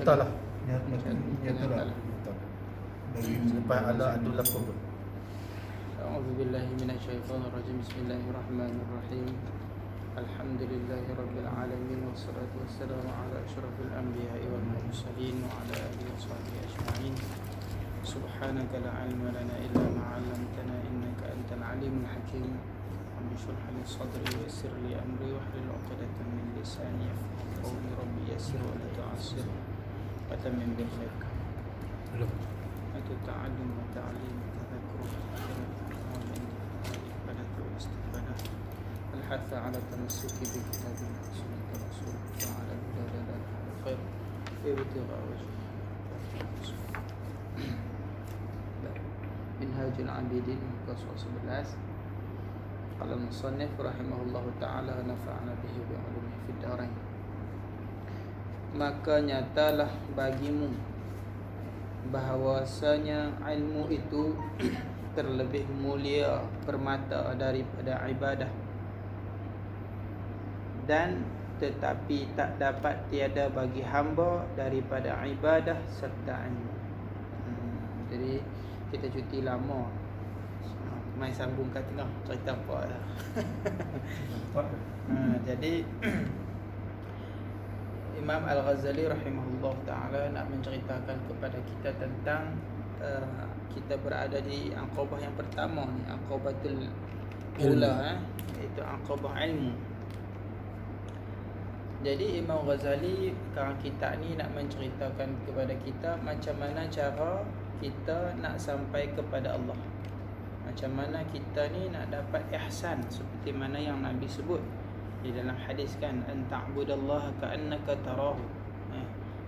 nyata lah. Nyata lah. Bagi lepas ala adul lakum. A'udzubillahi minasyaitonirrajim. Bismillahirrahmanirrahim. Alhamdulillahi rabbil alamin wassalatu wassalamu ala asyrafil anbiya'i wal mursalin wa ala alihi washabbihi ajma'in. Subhanaka la 'ilma lana illa ma 'allamtana innaka antal alimul hakim. Rabbi shrah li sadri wa yassir li amri wahlul 'uqdatam min lisani yafqahu qawli. Rabbi yassir wa la tu'assir wa tammim bil khair. تعلم وتعليم تذكر الحث على التمسك بكتاب سنة رسول وعلى الدلالة على الخير ابتغاء وجه منهاج العابدين قصص 11. قال المصنف رحمه الله تعالى ونفعنا به بعلومه في الدارين. Maka nyatalah bagimu bahawasanya ilmu itu terlebih mulia permata daripada ibadah, dan tetapi tak dapat tiada bagi hamba daripada ibadah serta ilmu. Jadi kita cuti lama, mai sambung kat tengah cerita apa dah. Jadi Imam Al-Ghazali rahimahullah ta'ala nak menceritakan kepada kita tentang kita berada di aqabah yang pertama ni, aqabatul ula, iaitu aqabah ilmu. Jadi Imam Ghazali sekarang kita ni nak menceritakan kepada kita macam mana cara kita nak sampai kepada Allah, macam mana kita ni nak dapat ihsan seperti mana yang Nabi sebut di dalam hadis kan, an ta'budallaha ka'annaka tarahu.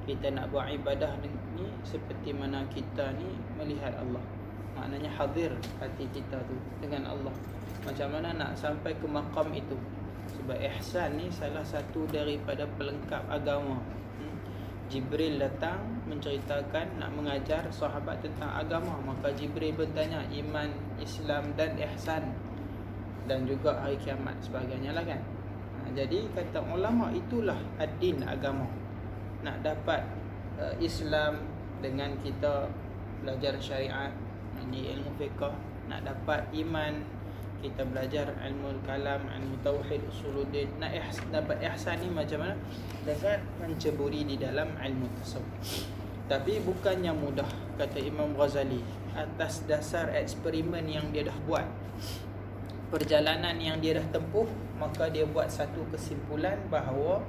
Kita nak buat ibadah ni seperti mana kita ni melihat Allah. Maknanya hadir hati kita tu dengan Allah. Macam mana nak sampai ke maqam itu? Sebab ihsan ni salah satu daripada pelengkap agama. Jibril datang menceritakan, nak mengajar sahabat tentang agama. Maka Jibril bertanya iman, Islam dan ihsan, dan juga hari kiamat sebagainya lah kan. Jadi kata ulama itulah ad-din, agama. Nak dapat Islam dengan kita belajar syariat di ilmu fiqh, nak dapat iman kita belajar ilmu kalam, ilmu tauhid, usuluddin. Nak dapat ihsan ni macam mana? Dengan menceburi di dalam ilmu tasawuf. Tapi bukannya mudah, kata Imam Ghazali, atas dasar eksperimen yang dia dah buat, perjalanan yang dia dah tempuh, maka dia buat satu kesimpulan bahawa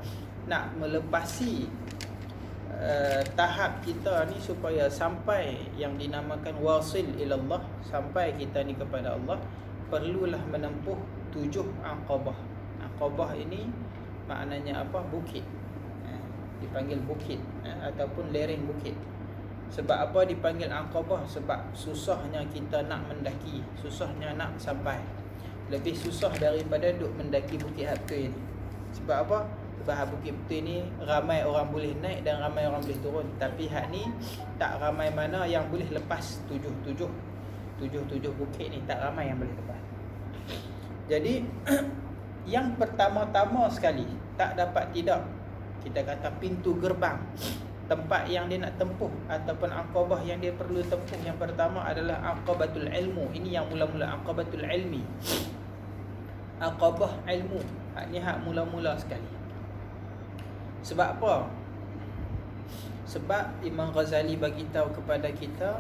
nak melepasi tahap kita ni supaya sampai yang dinamakan wasil ilallah, sampai kita ni kepada Allah, perlulah menempuh 7 aqabah. Aqabah ini maknanya apa? Bukit. Dipanggil bukit ataupun lereng bukit. Sebab apa dipanggil aqabah? Sebab susahnya kita nak mendaki, susahnya nak sampai. Lebih susah daripada duk mendaki Bukit Haptui ni. Sebab apa? Sebab Bukit Haptui ni ramai orang boleh naik dan ramai orang boleh turun. Tapi hak ni tak ramai mana yang boleh lepas 7 bukit ni, tak ramai yang boleh lepas. Jadi yang pertama-tama sekali, tak dapat tidak, kita kata pintu gerbang, tempat yang dia nak tempuh ataupun aqabah yang dia perlu tempuh, yang pertama adalah aqabatul ilmu. Ini yang mula-mula, aqabatul ilmi, aqabah ilmu. Ni hak mula-mula sekali. Sebab apa? Sebab Imam Ghazali bagi tahu kepada kita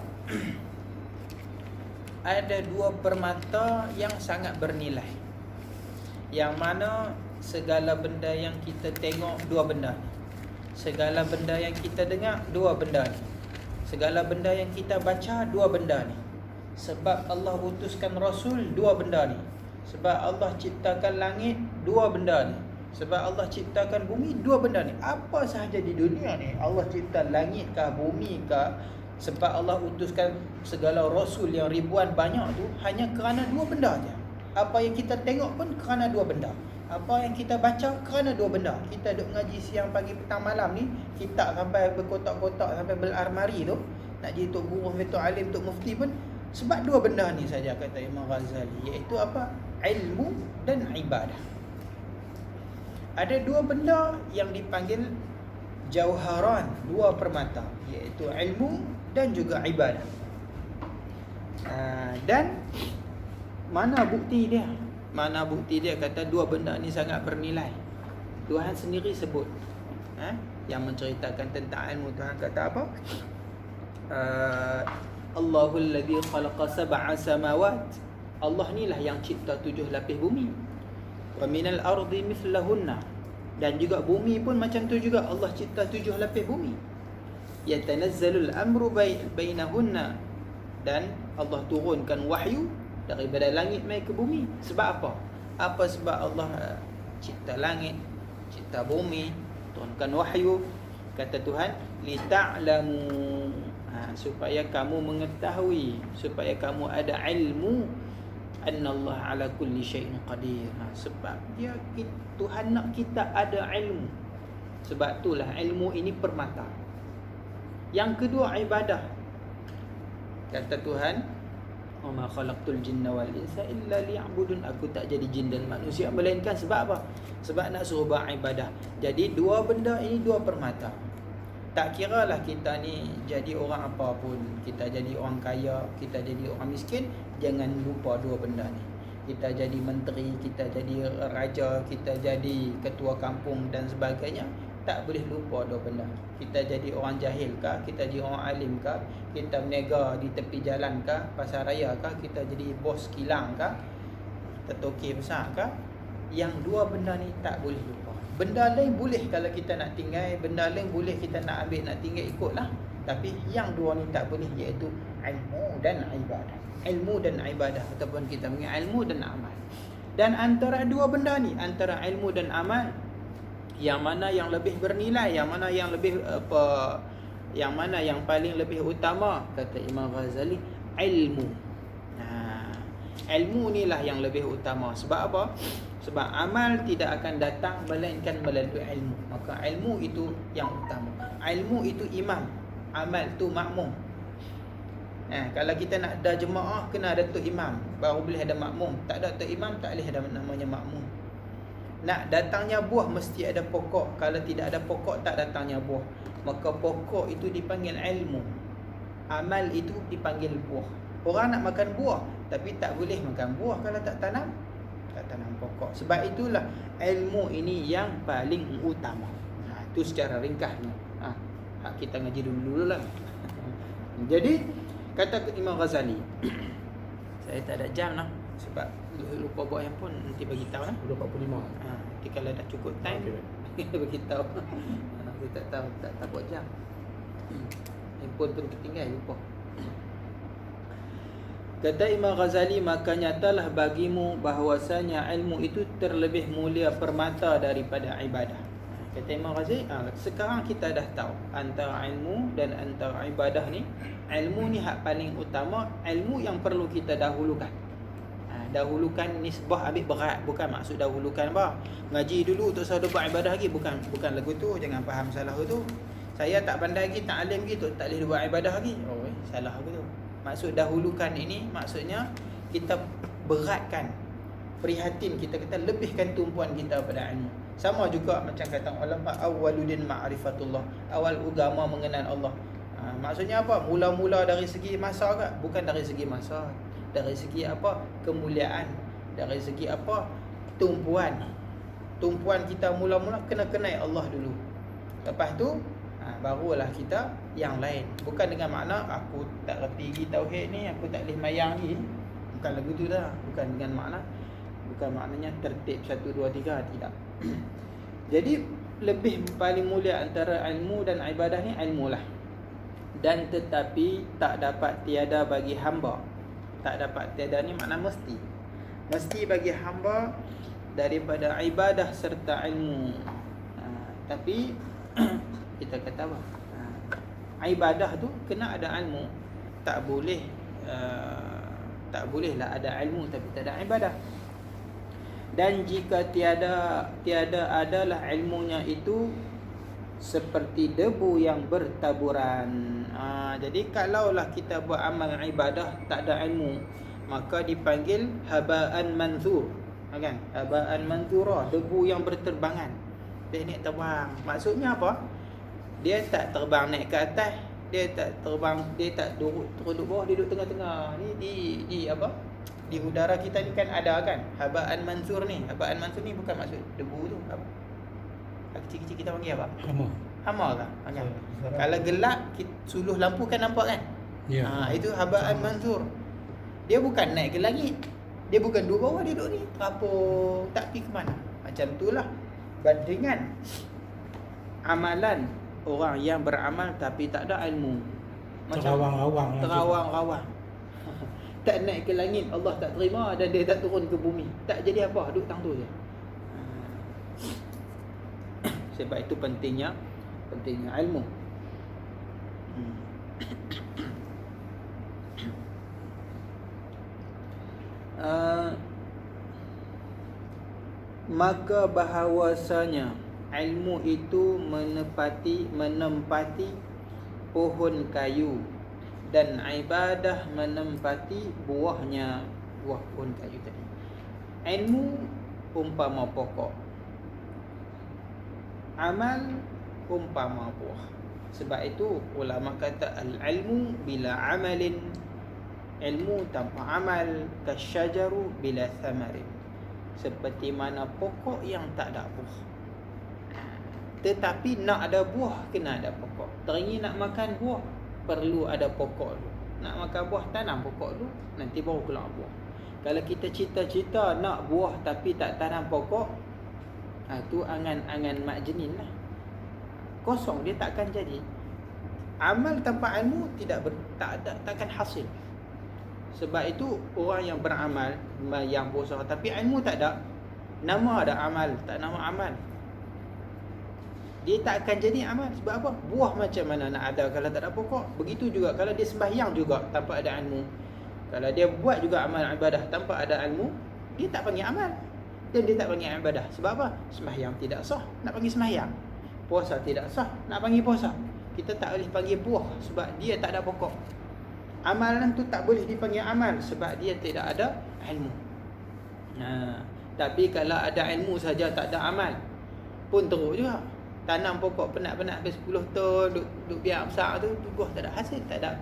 ada 2 permata yang sangat bernilai, yang mana segala benda yang kita tengok 2 benda ni, segala benda yang kita dengar 2 benda ni, segala benda yang kita baca 2 benda ni. Sebab Allah utuskan Rasul 2 benda ni. Sebab Allah ciptakan langit 2 benda ni. Sebab Allah ciptakan bumi 2 benda ni. Apa sahaja di dunia ni, Allah cipta langit kah, bumi kah, sebab Allah utuskan segala Rasul yang ribuan banyak tu hanya kerana 2 benda je. Apa yang kita tengok pun kerana 2 benda. Apa yang kita baca kerana 2 benda. Kita duk ngaji siang, pagi, petang, malam ni, kitab sampai berkotak-kotak, sampai berarmari tu, nak jadi tok guru, tok alim, tok mufti pun sebab 2 benda ni saja, kata Imam Ghazali, iaitu apa? Ilmu dan ibadah. Ada 2 benda yang dipanggil jauharan, dua permata, iaitu ilmu dan juga ibadah. Dan mana bukti dia? Mana bukti dia kata dua benda ni sangat bernilai? Tuhan sendiri sebut, yang menceritakan tentang ilmu. Tuhan kata apa? Allahul ladzi khalaqa sab'a samawat. Allah ni lah yang cipta 7 lapis bumi. Wa minal ardi mithlahunna. Dan juga bumi pun macam tu juga, Allah cipta 7 lapis bumi. Yatanazzalul amru bainahunna. Dan Allah turunkan wahyu daripada langit mai ke bumi. Sebab apa? Apa sebab Allah cipta langit, cipta bumi, turunkan wahyu? Kata Tuhan, lita'lamu, supaya kamu mengetahui, supaya kamu ada ilmu, annallaha ala kulli syai'in qadir. Sebab dia, Tuhan nak kita ada ilmu. Sebab itulah ilmu ini permata. Yang kedua, ibadah. Kata Tuhan, wa ma khalaqtul jinna wal insa illa liya'budun. Aku tak jadi jin dan manusia melainkan sebab apa? Sebab nak suruh beribadah. Jadi dua benda ini dua permata. Tak kiralah kita ni jadi orang apa pun, kita jadi orang kaya, kita jadi orang miskin, jangan lupa dua benda ni. Kita jadi menteri, kita jadi raja, kita jadi ketua kampung dan sebagainya, tak boleh lupa dua benda. Kita jadi orang jahil kah, kita jadi orang alim kah, kita berniaga di tepi jalan kah, pasar raya kah, kita jadi bos kilang kah, tertoki besar kah, yang dua benda ni tak boleh lupa. Benda lain boleh kalau kita nak tinggal, benda lain boleh kita nak ambil, nak tinggal, ikutlah. Tapi yang dua ni tak boleh, iaitu ilmu dan ibadah. Ilmu dan ibadah, ataupun kita panggil ilmu dan amal. Dan antara dua benda ni, antara ilmu dan amal, yang mana yang lebih bernilai, yang mana yang lebih yang mana yang paling lebih utama? Kata Imam Ghazali, ilmu. Ilmu inilah yang lebih utama. Sebab apa? Sebab amal tidak akan datang melainkan melalui ilmu. Maka ilmu itu yang utama. Ilmu itu imam, amal itu makmum. Kalau kita nak ada jemaah, kena ada tok imam, baru boleh ada makmum. Tak ada tok imam, tak boleh ada namanya makmum. Nak datangnya buah mesti ada pokok. Kalau tidak ada pokok, tak datangnya buah. Maka pokok itu dipanggil ilmu, amal itu dipanggil buah. Orang nak makan buah, tapi tak boleh makan buah kalau tak tanam pokok. Sebab itulah ilmu ini yang paling utama. Itu secara ringkasnya. Kita ngaji dulu lah. Jadi kata Imam Ghazali, saya tak ada jam lah, sebab lupa buat handphone, nanti bagi tahu lah. 2.45. Nanti kalau dah cukup time, bagi tahu. Saya tak buat jam. Handphone pun tertinggal, lupa. Kata Imam Ghazali, maka nyatalah bagimu bahawasanya ilmu itu terlebih mulia permata daripada ibadah. Kata Imam Ghazali, sekarang kita dah tahu antara ilmu dan antara ibadah ni. Ilmu ni hak paling utama, ilmu yang perlu kita dahulukan. Dahulukan nisbah ambil berat, bukan maksud dahulukan apa? Ngaji dulu untuk saya buat ibadah lagi, bukan lagu tu, jangan faham salah tu. Saya tak pandai lagi, tak alim lagi, tak boleh buat ibadah lagi. Salah aku tu. Maksud dahulukan ini, maksudnya kita beratkan, prihatin, kita lebihkan tumpuan kita pada ilmu. Sama juga macam kata ulama, awwaluddin ma'rifatullah, awal agama mengenal Allah. Maksudnya apa? Mula-mula dari segi masa ke? Bukan dari segi masa, dari segi apa? Kemuliaan, dari segi apa? Tumpuan kita mula-mula kena kenal Allah dulu. Lepas tu barulah kita yang lain. Bukan dengan makna aku tak reti lagi tauhid ni, aku tak boleh mayang lagi. Bukan lagu tu dah. Bukan dengan makna, bukan maknanya tertib 1, 2, 3, tidak. Jadi lebih paling mulia antara ilmu dan ibadah ni ilmu lah. Dan tetapi tak dapat tiada bagi hamba. Tak dapat tiada ni makna mesti. Mesti bagi hamba daripada ibadah serta ilmu. Tapi kita kata apa? Ibadah tu kena ada ilmu. Tak bolehlah ada ilmu tapi tak ada ibadah. Dan jika tiada adalah ilmunya itu seperti debu yang bertaburan. Jadi kalaulah kita buat amal ibadah tak ada ilmu, maka dipanggil habaan manthur. Kan? Habaan manthura, debu yang berterbangan. Teknik terbang. Maksudnya apa? Dia tak terbang naik ke atas, dia tak terbang, dia tak turun bawah, dia duduk tengah-tengah. Ni di apa? Di udara kita ni kan ada kan habaan mansur ni. Habaan mansur ni bukan maksud debu tu, apa? Kecil-kecil kita panggil apa? Hama kan? Kan? Kalau gelap, suluh lampu kan nampak kan? Ya. Itu habaan mansur. Dia bukan naik ke langit. Dia bukan duduk bawah, dia duduk ni terapung, tak pergi ke mana. Macam itulah bandingan amalan orang yang beramal tapi tak ada ilmu. Terawang-rawang. Terawang-rawang. Tak naik ke langit, Allah tak terima, dan dia tak turun ke bumi. Tak jadi apa, duduk tang tu je. Sebab itu pentingnya ilmu. Maka bahawasanya ilmu itu menempati pohon kayu, dan ibadah menempati buahnya, buah pohon kayu tadi. Ilmu umpama pokok, amal umpama buah. Sebab itu ulama kata al-ilmu bila amalin, ilmu tanpa amal kasyajaru bila thamarin, seperti mana pokok yang tak ada buah. Tetapi nak ada buah kena ada pokok. Teringin nak makan buah perlu ada pokok dulu. Nak makan buah tanam pokok dulu, nanti baru keluar buah. Kalau kita cita-cita nak buah tapi tak tanam pokok, tu angan-angan mak jenin lah. Kosong, dia takkan jadi. Amal tanpa ilmu takkan hasil. Sebab itu orang yang beramal, yang puasa tapi ilmu tak ada, nama ada amal, tak nama amal, dia tak akan jadi amal. Sebab apa? Buah macam mana nak ada kalau tak ada pokok? Begitu juga kalau dia sembahyang juga tanpa ada ilmu. Kalau dia buat juga amal ibadah tanpa ada ilmu, dia tak panggil amal, dan dia tak panggil ibadah. Sebab apa? Sembahyang tidak sah, nak panggil sembahyang. Puasa tidak sah, nak panggil puasa. Kita tak boleh panggil buah sebab dia tak ada pokok. Amalan tu tak boleh dipanggil amal sebab dia tidak ada ilmu. Tapi kalau ada ilmu saja tak ada amal pun teruk juga. Tanam pokok penat-penat ke 10 tahun, duk biar besar tu buah tak ada hasil, tak ada.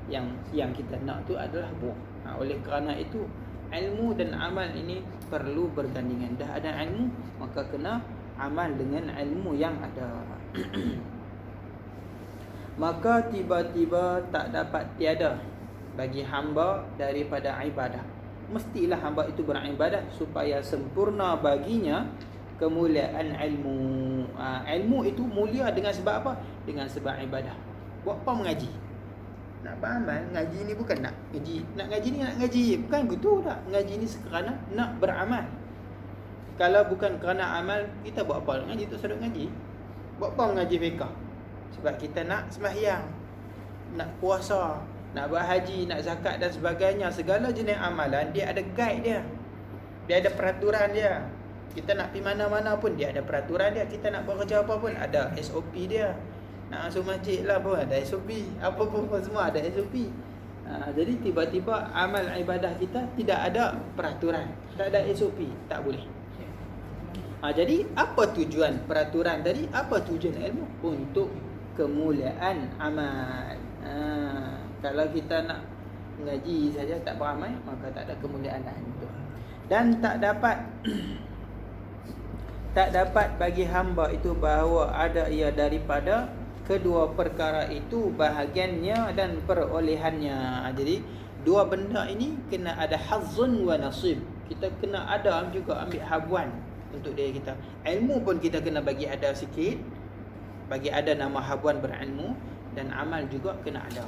Yang kita nak tu adalah buah. Oleh kerana itu ilmu dan amal ini perlu bergandingan. Dah ada ilmu maka kena amal dengan ilmu yang ada. Maka tiba-tiba tak dapat tiada bagi hamba daripada ibadah. Mestilah hamba itu beribadah supaya sempurna baginya kemuliaan ilmu. Ilmu itu mulia dengan sebab apa? Dengan sebab ibadah. Buat apa mengaji? Nak beramal. Ngaji ni bukan nak ngaji. Nak ngaji ni nak ngaji. Bukan gitu tak. Ngaji ni sekerana nak beramal. Kalau bukan kerana amal, kita buat apa ngaji? Tak sedut ngaji. Buat apa mengaji fiqah? Sebab kita nak sembahyang, nak puasa, nak buat haji, nak zakat dan sebagainya. Segala jenis amalan dia ada guide dia. Dia ada peraturan dia. Kita nak pergi mana-mana pun dia ada peraturan dia. Kita nak buat kerja apa pun ada SOP dia. Nak masuk masjid lah pun ada SOP. Apa-apa semua ada SOP. Jadi tiba-tiba amal ibadah kita tidak ada peraturan, tak ada SOP, tak boleh. Jadi apa tujuan peraturan tadi? Apa tujuan ilmu? Untuk kemuliaan amal. Kalau kita nak mengaji saja tak beramal, maka tak ada kemuliaan itu. Dan tak dapat bagi hamba itu bahawa ada ia daripada kedua perkara itu bahagiannya dan perolehannya. Jadi dua benda ini kena ada hazzun wa nasib. Kita kena ada juga ambil habuan untuk diri kita. Ilmu pun kita kena bagi ada sikit, bagi ada nama habuan berilmu, dan amal juga kena ada.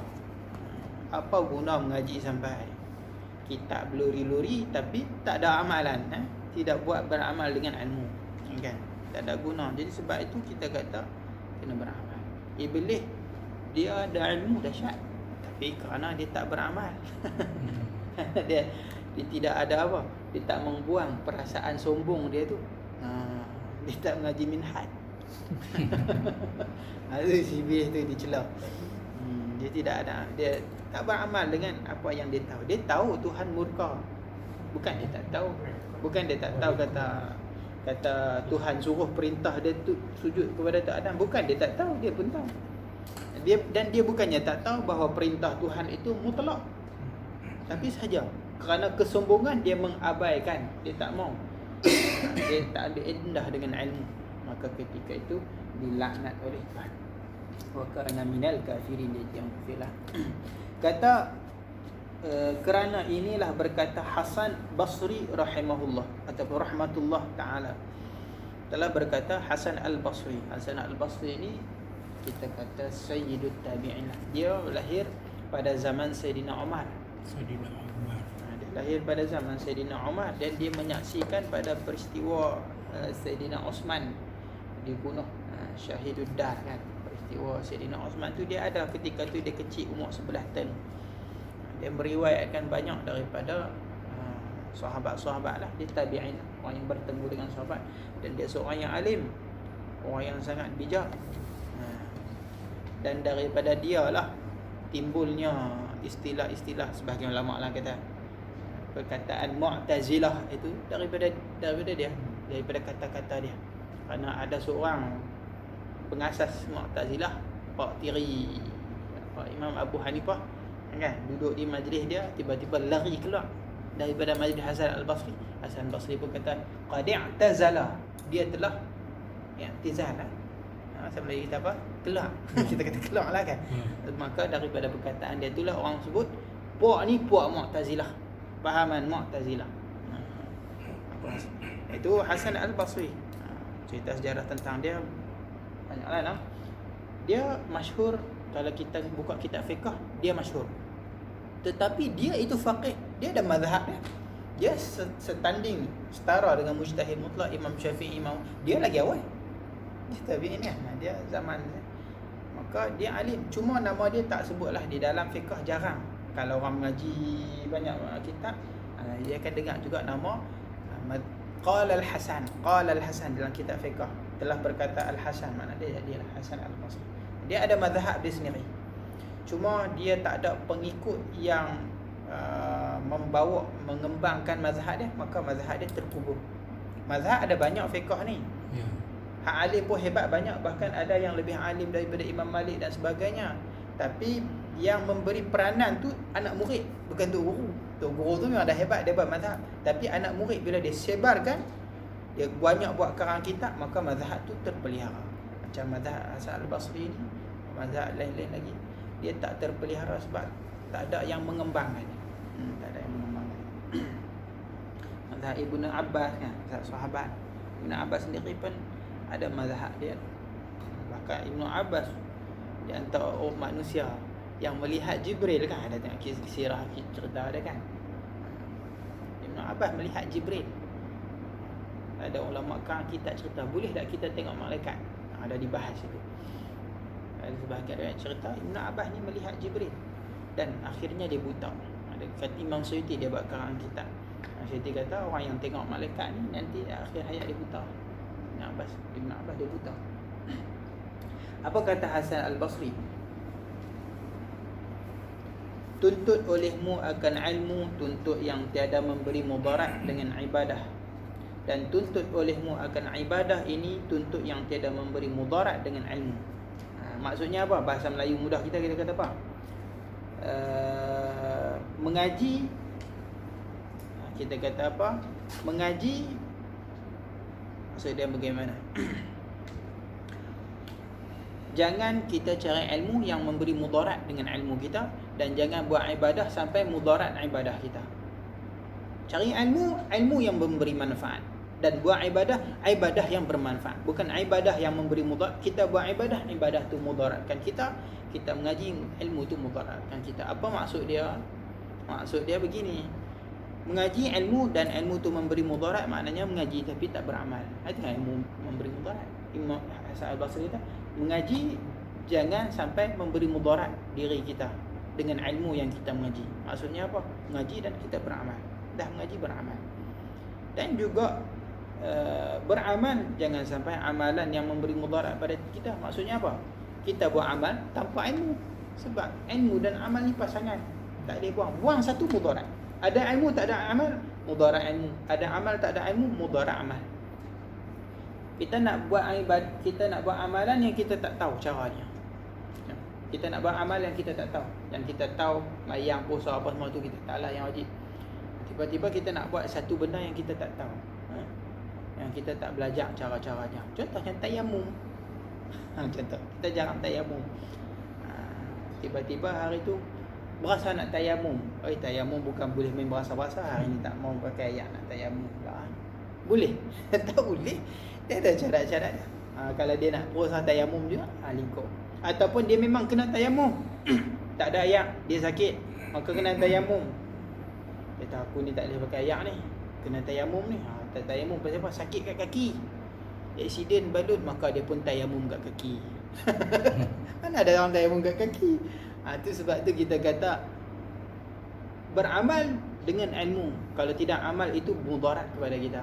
Apa guna mengaji sampai kitab luri-luri tapi tak ada amalan, tidak buat beramal dengan ilmu, kan? Tak ada guna. Jadi sebab itu kita kata kena beramal. Iblis dia ada ilmu dahsyat, tapi kerana dia tak beramal, dia tidak ada apa, dia tak membuang perasaan sombong dia tu. Dia tak mengaji minhaj. Ada si iblis tu dicela. Dia tidak ada, dia tak beramal dengan apa yang dia tahu. Dia tahu Tuhan murka. Bukan dia tak tahu. Bukan dia tak tahu kata kata Tuhan suruh perintah dia tu sujud kepada Tok Adam, bukan dia tak tahu, dia pun tahu. Dia bukannya tak tahu bahawa perintah Tuhan itu mutlak, tapi sahaja kerana kesombongan dia mengabaikan, dia tak mau. Dia tak ambil indah dengan ilmu, maka ketika itu dilaknat oleh Tuhan. Wa kana minal kafirin, dia yang kafirlah. Kata kerana inilah berkata Hasan Basri rahimahullah ataupun rahmatullah taala, telah berkata Hasan Al-Basri. Hasan Al-Basri ini kita kata Sayyidut Tabi'in. Dia lahir pada zaman Sayyidina Umar. Sayyidina Umar. Dia lahir pada zaman Sayyidina Umar dan dia menyaksikan pada peristiwa Sayyidina Osman dibunuh, Syahidud Dar kan. Peristiwa Sayyidina Osman tu dia ada ketika tu dia kecil, umur 11 tahun. Dia meriwayatkan banyak daripada sahabat-sahabat lah, dia tabi'in, orang yang bertemu dengan sahabat, dan dia seorang yang alim, orang yang sangat bijak. Dan daripada dia lah timbulnya istilah-istilah, sebahagian ulama lah kata perkataan Mu'tazilah itu daripada dia, daripada kata-kata dia. Kerana ada seorang pengasas Mu'tazilah, Pak Tiri, Pak Imam Abu Hanifah kan, duduk di majlis dia, tiba-tiba lari keluar daripada majlis Hasan Al-Basri. Hasan Al-Basri pun kata qad i'tazala, dia telah i'tizal lah. Masa Melayu kita apa? Keluar. Kita kata keluar lah kan. Maka daripada perkataan dia itulah orang sebut puak ni puak Mu'tazilah, fahaman Mu'tazilah. Itu Hasan Al-Basri. Cerita sejarah tentang dia banyaklah lah. Dia masyhur, kalau kita buka kitab fiqh dia masyhur. Tetapi dia itu faqih, dia ada mazhab dia. Dia setanding, setara dengan mujtahid mutlak Imam Syafi'i, dia lagi awal. Tabi'in kan, dia zaman. Maka dia alim, cuma nama dia tak sebutlah di dalam fiqh, jarang. Kalau orang mengaji banyak kitab, dia akan dengar juga nama Qala Al-Hasan. Qala Al-Hasan dalam kitab fiqh telah berkata Al-Hasan, makna dia adalah Hasan Al-Basri. Dia ada mazhab dia sendiri, cuma dia tak ada pengikut yang membawa, mengembangkan mazhab dia, maka mazhab dia terkubur. Mazhab ada banyak fiqh ni. Ya. Hak alim pun hebat banyak, bahkan ada yang lebih alim daripada Imam Malik dan sebagainya. Tapi yang memberi peranan tu anak murid, bukan tok guru. Tok guru tu memang dah hebat, dia buat mazhab. Tapi anak murid bila dia sebarkan, dia banyak buat karang kitab, maka mazhab tu terpelihara. Macam mazhab Hasan Al-Basri ni, mazhab lain-lain lagi, dia tak terpelihara sebab tak ada yang mengembangkan. Tak ada yang mengembangkan. Mazhab Ibnu Abbas kan, mazhab sahabat. Ibnu Abbas sendiri pun ada mazhab dia. Bahkan Ibnu Abbas di antara manusia yang melihat Jibril kan, ada tengok kisah cerita ada kan. Ibnu Abbas melihat Jibril. Ada ulama kan kita cerita, boleh tak kita tengok malaikat? Ada dibahas itu. Ada sebahagian riwayat cerita Ibnu Abbas ni melihat Jibril dan akhirnya dia buta. Ada kata Imam Suyuti, dia buat karang kitab. Suyuti kata orang yang tengok malaikat ni nanti akhir hayat dia buta. Ibn Abbas dia buta. Apa kata Hasan Al-Basri? Tuntut olehmu akan ilmu, tuntut yang tiada memberi mudarat dengan ibadah. Dan tuntut olehmu akan ibadah ini, tuntut yang tiada memberi mudarat dengan ilmu. Maksudnya apa? Bahasa Melayu mudah kita kata apa? Mengaji, kita kata apa? Mengaji, maksud dia bagaimana? Jangan kita cari ilmu yang memberi mudarat dengan ilmu kita, dan jangan buat ibadah sampai mudarat ibadah kita. Cari ilmu yang memberi manfaat, dan buat ibadah yang bermanfaat. Bukan ibadah yang memberi mudarat. Kita buat ibadah tu mudaratkan kita. Kita mengaji, ilmu tu mudaratkan kita. Apa maksud dia? Maksud dia begini. Mengaji ilmu dan ilmu tu memberi mudarat, maknanya mengaji tapi tak beramal. Itu ilmu memberi mudarat. Imam Hasan Al-Basri kata, mengaji jangan sampai memberi mudarat diri kita dengan ilmu yang kita mengaji. Maksudnya apa? Mengaji dan kita beramal. Dah mengaji, beramal. Dan juga beramal, jangan sampai amalan yang memberi mudarat pada kita. Maksudnya apa? Kita buat amal tanpa ilmu. Sebab ilmu dan amal ni pasangan, tak boleh buang satu mudarat. Ada ilmu tak ada amal, mudarat ilmu. Ada amal tak ada ilmu, mudarat amal. Kita nak buat amalan yang kita tak tahu caranya. Kita nak buat amalan yang kita tak tahu. Yang kita tahu mayang, puasa apa semua tu kita taklah yang wajib. Tiba-tiba kita nak buat satu benda yang kita tak tahu. Yang kita tak belajar cara-caranya. Contohnya tayamum. Contoh, kita jarang tayamum. Tiba-tiba hari tu berasa nak tayamum. Tayamum bukan boleh main berasa-berasa. Hari ni tak mau pakai ayat nak tayamum pula. Boleh? Tak boleh. Dia ada syarat-syarat. Kalau dia nak berusaha tayamum juga, lingkup. Ataupun dia memang kena tayamum. Tak ada ayak, dia sakit, maka kena tayamum. Dia tahu aku ni tak boleh pakai ayak ni, kena tayamum ni. Tak tayamum pasal apa? Sakit kat kaki, aksiden balut, maka dia pun tayamum kat kaki. Mana ada orang tayamum kat kaki? Tu sebab tu kita kata beramal dengan ilmu. Kalau tidak amal itu mudarat kepada kita.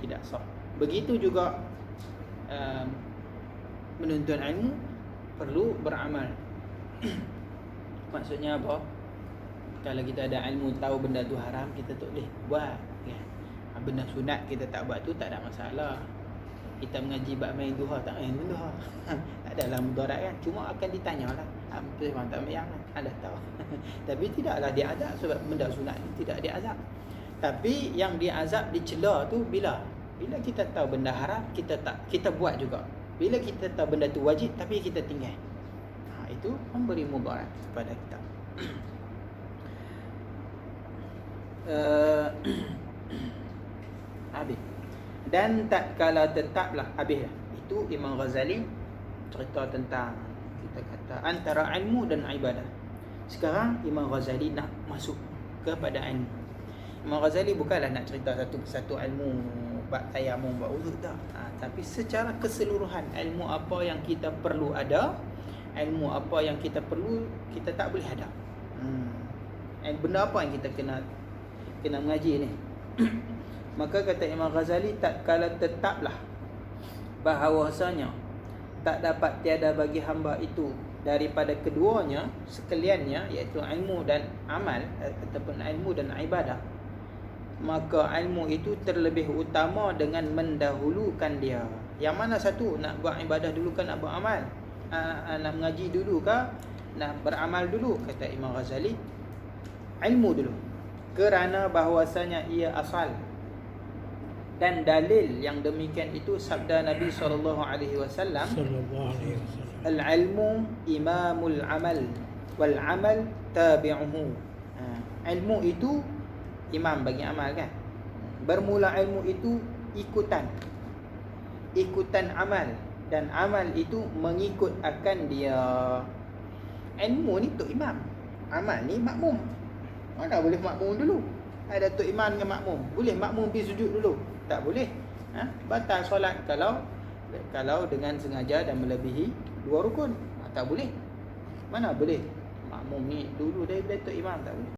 Tidak sah. Begitu juga menuntut ilmu perlu beramal. Maksudnya apa? Kalau kita ada ilmu, tahu benda tu haram, kita tak boleh buat kan? Benda sunat kita tak buat tu tak ada masalah. Kita mengaji bab main duha, tak main duha. Tak adalah mudarat kan. Cuma akan ditanyalah, betul memang tak mayang kan? Ada tahu. Tapi tidaklah dia azab sebab benda sunat ni tidak dia azab. Tapi yang dia azab, dicela tu bila kita tahu benda haram, kita buat juga. Bila kita tahu benda tu wajib tapi kita tinggal, itu memberi mudarat kepada kita. Habis. Dan tak kala tetaplah habis dah. Itu Imam Ghazali cerita tentang, kita kata, antara ilmu dan ibadah. Sekarang Imam Ghazali nak masuk kepada ilmu. Imam Ghazali bukanlah nak cerita satu persatu ilmu bab tayamum, bab wuduk tak. Tapi secara keseluruhan, ilmu apa yang kita perlu ada, ilmu apa yang kita perlu kita tak boleh ada. Benda apa yang kita kena mengaji ni. Maka kata Imam Ghazali, tak kala tetaplah bahawasanya tak dapat tiada bagi hamba itu daripada keduanya sekaliannya, iaitu ilmu dan amal ataupun ilmu dan ibadah, maka ilmu itu terlebih utama dengan mendahulukan dia. Yang mana satu? Nak buat ibadah dulu ke nak buat amal? Nak mengaji dulu ke nak beramal dulu? Kata Imam Ghazali, ilmu dulu. Kerana bahawasanya ia asal. Dan dalil yang demikian itu sabda Nabi SAW, al-ilmu imamul amal wal amal tabi'uhu. Ilmu itu imam bagi amal kan. Bermula ilmu itu ikutan amal, dan amal itu mengikut akan dia. Ilmu ni tok imam, amal ni makmum. Mana boleh makmum dulu? Ada tok imam dengan makmum. Boleh makmum pergi sujud dulu? Tak boleh. Batal solat kalau dengan sengaja dan melebihi 2 rukun. Tak boleh. Mana boleh makmum ni dulu daripada tok imam? Tak boleh.